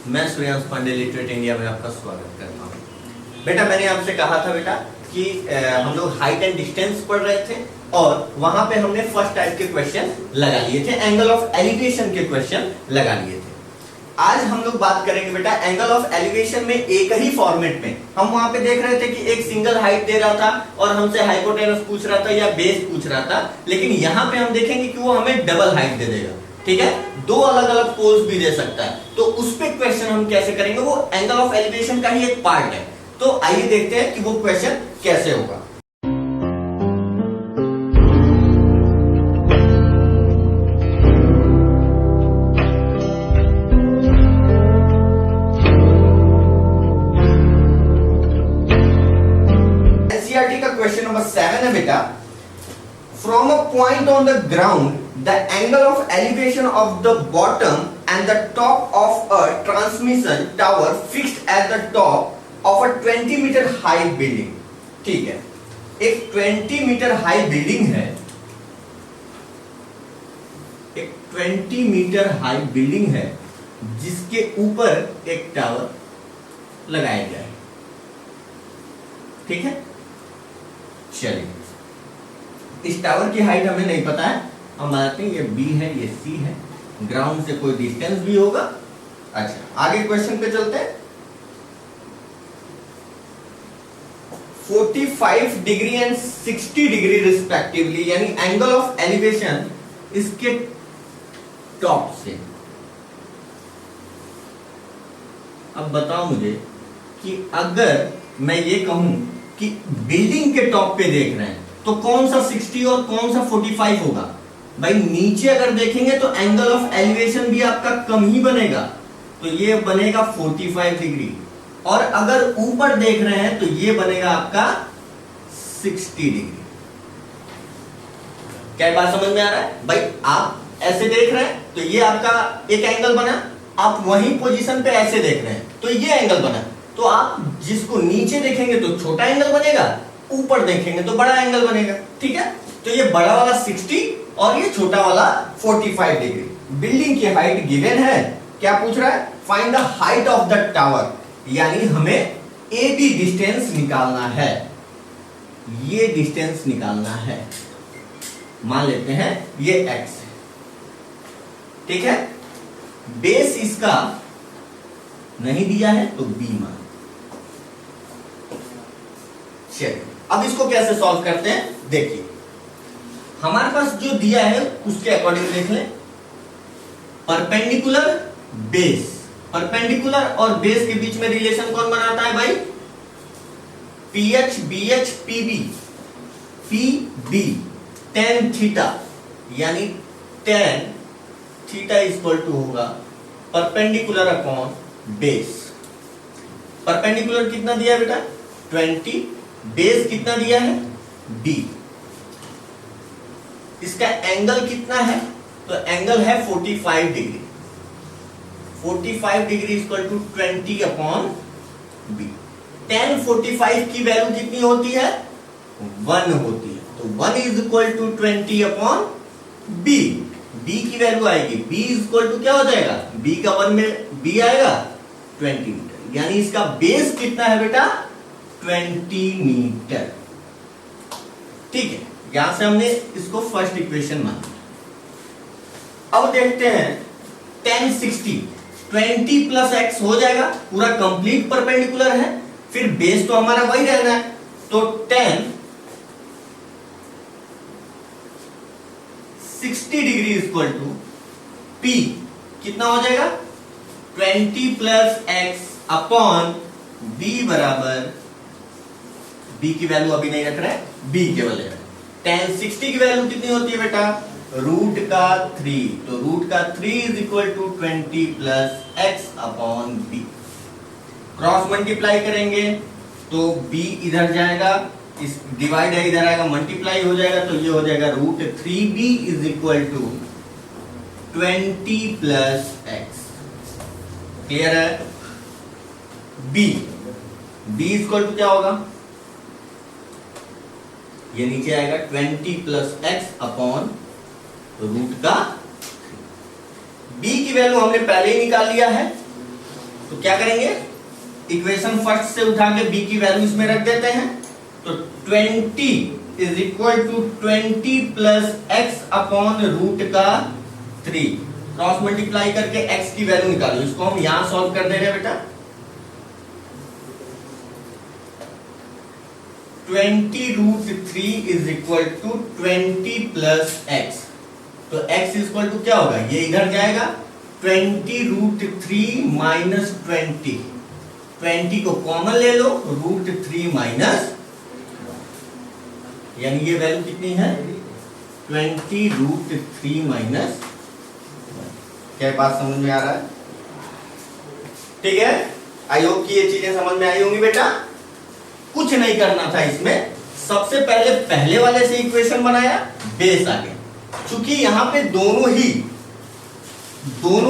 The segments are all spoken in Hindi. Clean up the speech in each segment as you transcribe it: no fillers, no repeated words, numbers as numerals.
मैं श्रेयांश पांडे लिटरेट इंडिया में आपका स्वागत करता हूँ। बेटा मैंने आपसे कहा था बेटा कि हम लोग हाइट एंड डिस्टेंस पढ़ रहे थे और वहां पे हमने फर्स्ट टाइप के क्वेश्चन लगा लिए थे, एंगल ऑफ एलिवेशन के क्वेश्चन लगा लिए थे। आज हम लोग बात करेंगे बेटा एंगल ऑफ एलिवेशन में एक ही फॉर्मेट में। हम वहां पे देख रहे थे कि एक सिंगल हाइट दे रहा था और हमसे हाइपोटेनस पूछ रहा था या बेस पूछ रहा था, लेकिन यहाँ पे हम देखेंगे कि वो हमें डबल हाइट दे देगा। ठीक है, दो अलग अलग पोज भी दे सकता है, तो उस पे क्वेश्चन हम कैसे करेंगे, वो एंगल ऑफ एलिवेशन का ही एक पार्ट है। तो आइए देखते हैं कि वो क्वेश्चन कैसे होगा। एनसीईआरटी का क्वेश्चन नंबर 7 है बेटा, from a point on the ground the angle of elevation of the bottom and the top of a transmission tower fixed at the top of a 20 meter high building। ठीक है, एक 20 मीटर हाई बिल्डिंग है, एक 20 मीटर हाई बिल्डिंग है जिसके ऊपर एक टावर लगाया गया है। ठीक है, चलिए इस टावर की हाइट हमें नहीं पता है, हम बताते हैं ये B है, ये C है, ग्राउंड से कोई डिस्टेंस भी होगा। अच्छा आगे क्वेश्चन पे चलते हैं। 45 डिग्री एंड 60 डिग्री रिस्पेक्टिवली, यानी एंगल ऑफ एलिवेशन इसके टॉप से। अब बताओ मुझे कि अगर मैं ये कहूं कि बिल्डिंग के टॉप पे देख रहे हैं तो कौन सा 60 और कौन सा 45 होगा। भाई नीचे अगर देखेंगे तो एंगल ऑफ एलिवेशन भी आपका कम ही बनेगा, तो ये बनेगा 45 डिग्री, और अगर ऊपर देख रहे हैं तो ये बनेगा आपका 60 डिग्री। क्या बात समझ में आ रहा है? भाई आप ऐसे देख रहे हैं तो ये आपका एक एंगल बना, आप वही पोजीशन पे ऐसे देख रहे हैं तो ये एंगल बना। तो आप जिसको नीचे देखेंगे तो छोटा एंगल बनेगा, ऊपर देखेंगे तो बड़ा एंगल बनेगा। ठीक है, तो ये बड़ा वाला 60 और ये छोटा वाला 45 डिग्री। बिल्डिंग की हाइट गिवन है, क्या पूछ रहा है, find the height of the tower, यानी हमें ए बी डिस्टेंस निकालना है, ये डिस्टेंस निकालना है। मान लेते हैं ये x है। ठीक है, बेस इसका नहीं दिया है तो b मान। चलिए अब इसको कैसे सॉल्व करते हैं, देखिए हमारे पास जो दिया है उसके अकॉर्डिंग देख लें। परपेंडिकुलर बेस, परपेंडिकुलर और बेस के बीच में रिलेशन कौन बनाता है भाई, PH BH PB, PB tan theta, यानी tan थीटा इक्वल टू होगा परपेंडिकुलर अपॉन बेस। परपेंडिकुलर कितना दिया है बेटा 20, बेस कितना दिया है D। इसका एंगल कितना है, तो एंगल है 45 degree. 45 degree equal to 20 upon b. tan 45 की वैल्यू कितनी होती है, 1 होती है, तो 1 is equal to 20 upon b. B की वैल्यू आएगी, बी इज इक्वल टू क्या हो जाएगा, बी का 1 में बी आएगा 20 मीटर, यानी इसका बेस कितना है बेटा 20 मीटर। ठीक है, यहां से हमने इसको फर्स्ट इक्वेशन माना। अब देखते हैं tan 60, 20 प्लस x हो जाएगा, पूरा कंप्लीट परपेंडिकुलर है, फिर बेस तो हमारा वही रहना है, तो tan 60 degree equal to p कितना हो जाएगा 20 प्लस x अपॉन b बराबर, b की वैल्यू अभी नहीं रख रहे हैं, b केवल है। tan 60 की वैल्यू कितनी होती है बेटा रूट का 3, तो रूट का 3 is equal to 20 plus x upon b। Cross multiply करेंगे तो b इधर जाएगा, इस डिवाइड है इधर आएगा, मल्टीप्लाई हो जाएगा, तो ये हो जाएगा root 3b is equal to 20 plus x। Clear है, b इक्वल टू क्या होगा, ये नीचे आएगा 20 प्लस एक्स अपॉन रूट का। b की वैल्यू हमने पहले ही निकाल लिया है, तो क्या करेंगे, इक्वेशन फर्स्ट से उठा के b की वैल्यू इसमें रख देते हैं। तो 20 is equal to 20 plus x upon root का 3, क्रॉस मल्टीप्लाई करके x की वैल्यू निकालो। इसको हम यहां सॉल्व कर दे रहे हैं बेटा। 20 root 3 is equal to 20 plus x। तो x इज इक्वल टू क्या होगा, ये इधर जाएगा 20 रूट 3 माइनस 20 को कॉमन ले लो, रूट 3 माइनस, यानी ये वैल्यू कितनी है 20 रूट 3 माइनस। क्या बात समझ में आ रहा है? ठीक है, आई होप कि ये चीजें समझ में आई होंगी बेटा। कुछ नहीं करना था इसमें, सबसे पहले वाले से इक्वेशन बनाया, बेस आ गया। चूंकि यहां पे दोनों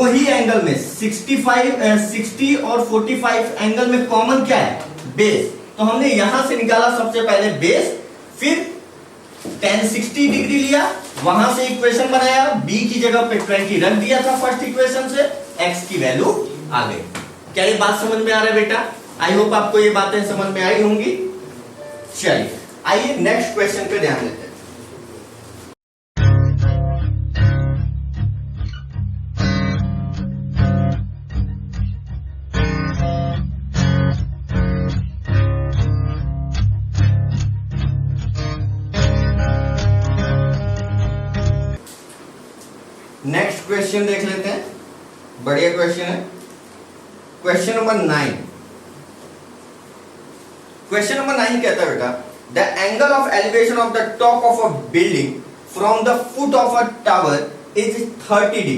ही एंगल में 60 और 45 एंगल में कॉमन क्या है, बेस। तो हमने यहां से निकाला सबसे पहले बेस, फिर tan 60 डिग्री लिया, वहां से इक्वेशन बनाया, b की जगह पे 20 रख दिया था फर्स्ट इक्वेशन से, x की वैल्यू आ गई। क्या ये बात समझ में आ रहा है बेटा? आई होप आपको ये बातें समझ में आई होंगी। चलिए आइए नेक्स्ट क्वेश्चन पे ध्यान देते हैं। नेक्स्ट क्वेश्चन देख लेते हैं, बढ़िया क्वेश्चन है। Question number 9। क्वेश्चन नंबर 9 कहता है बेटा, the angle of elevation of the top of a building from the foot of a tower is 30 degree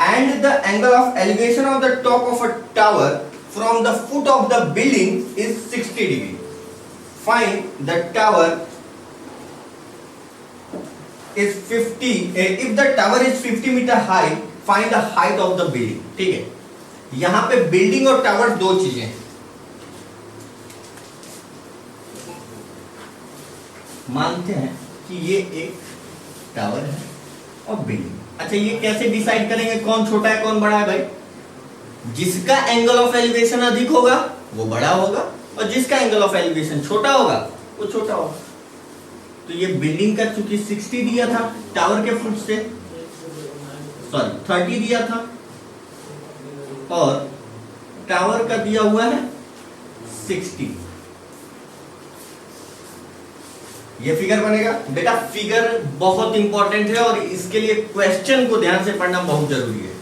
and the angle of elevation of the top of a tower from the foot of the building is 60 degree. Find the tower is 50 if the tower is 50 meter high, find the height of the building। ठीक है, यहां पे बिल्डिंग और टावर दो चीजें हैं। मानते हैं कि ये एक टावर है और बिल्डिंग। अच्छा, ये कैसे डिसाइड करेंगे कौन छोटा है कौन बड़ा है भाई? जिसका एंगल ऑफ एलिवेशन अधिक होगा वो बड़ा होगा, और जिसका एंगल ऑफ एलिवेशन छोटा होगा वो छोटा होगा। तो ये बिल्डिंग का चूंकि 60 दिया था, टावर के फुट से 30 दिया था, और टावर का दिया हुआ है 60। ये फिगर बनेगा बेटा। फिगर बहुत इंपॉर्टेंट है और इसके लिए क्वेश्चन को ध्यान से पढ़ना बहुत जरूरी है।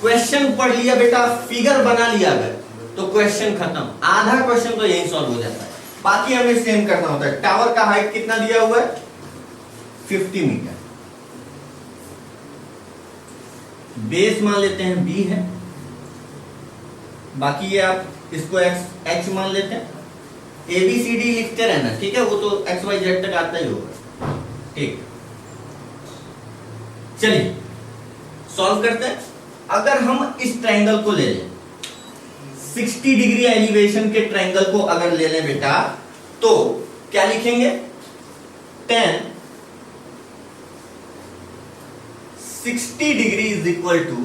क्वेश्चन पढ़ लिया बेटा, फिगर बना लिया अगर, तो क्वेश्चन खत्म। आधा क्वेश्चन तो यही सॉल्व हो जाता है, बाकी हमें सेम करना होता है। टावर का हाइट कितना दिया हुआ है 50 मीटर, बेस मान लेते हैं b है, बाकी ये आप इसको x मान लेते हैं। ABCD लिखते रहना, ठीक है, वो तो XYZ तक आता ही होगा। ठीक, चलिए सॉल्व करते हैं। अगर हम इस ट्रायंगल को ले लें, 60 डिग्री एलिवेशन के ट्रायंगल को अगर ले लें बेटा, तो क्या लिखेंगे, 10 60 degree is equal to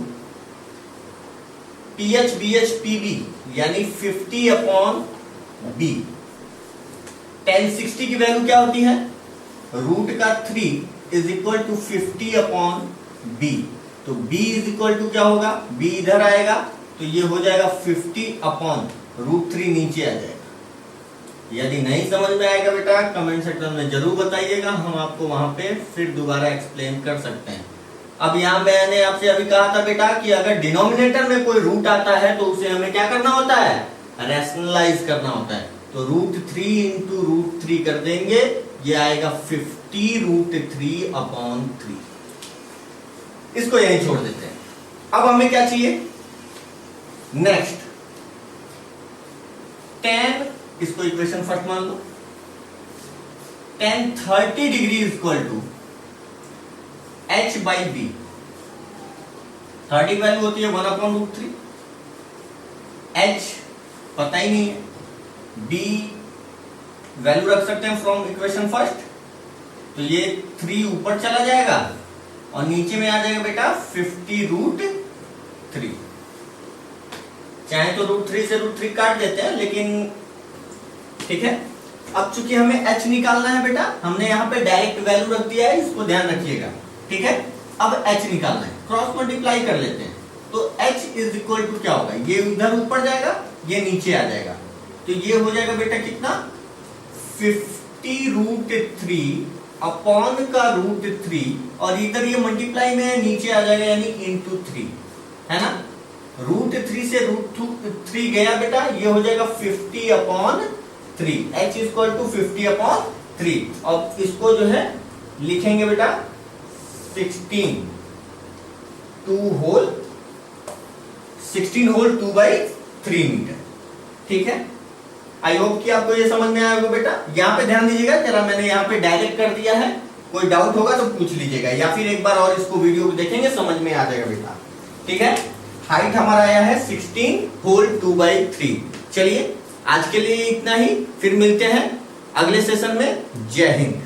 PH BH PB, यानी 50 अपॉन B। tan 60 की वैल्यू क्या होती है, रूट का 3 is equal to 50 upon B। तो B इज इक्वल टू क्या होगा, B इधर आएगा तो ये हो जाएगा 50 अपॉन रूट 3 नीचे आ जाएगा। यदि नहीं समझ में आएगा बेटा, कमेंट सेक्शन में जरूर बताइएगा, हम आपको वहां पे फिर दोबारा एक्सप्लेन कर सकते हैं। अब यहाँ मैंने आपसे अभी कहा था बेटा कि अगर डिनोमिनेटर में कोई रूट आता है तो उसे हमें क्या करना होता है, रैशनलाइज करना होता है। तो रूट 3 इंटू रूट 3 कर देंगे, ये आएगा 50 रूट 3 अपॉन 3। इसको यहीं छोड़ देते हैं। अब हमें क्या चाहिए, नेक्स्ट tan, इसको इक्वेशन फर्स्ट मान लो, tan 30 degree is equal to h by b. 30 value होती है 1 अपॉन रूट 3, h पता ही नहीं है, b वैल्यू रख सकते हैं फ्रॉम इक्वेशन फर्स्ट, तो ये 3 ऊपर चला जाएगा और नीचे में आ जाएगा बेटा 50 रूट 3। चाहे तो √3 से √3 काट देते हैं, लेकिन ठीक है। अब चूंकि हमें h निकालना है बेटा, हमने यहाँ पे डायरेक्ट वैल्यू रख दिया है, इसको ध्यान रखिएगा, ठीक है। अब h निकालना है, क्रॉस मल्टीप्लाई कर लेते हैं। तो h इज इक्वल टू क्या होगा, ये उधर ऊपर जाएगा, ये नीचे आ जाएगा, तो ये हो जाएगा बेटा कितना 50√3 अपॉन का √3, और इधर ये मल्टीप्लाई में नीचे आ जाएगा, यानी इंटू 3, है ना। √3 से √3 गया बेटा, ये हो जाएगा 50/3, h इक्वल टू 50/3। अब इसको जो है लिखेंगे बेटा 16 होल 2/3 मीटर, ठीक है। आई होप कि आपको ये समझ में आया होगा बेटा। यहाँ पे ध्यान दीजिएगा जरा, मैंने यहाँ पे डायरेक्ट कर दिया है, कोई डाउट होगा तो पूछ लीजिएगा, या फिर एक बार और इसको वीडियो को देखेंगे, समझ में आ जाएगा बेटा, ठीक है। हाइट हमारा आया है 16 होल 2/3। चलिए आज के लिए इतना ही, फिर मिलते हैं अगले सेशन में। जय हिंद।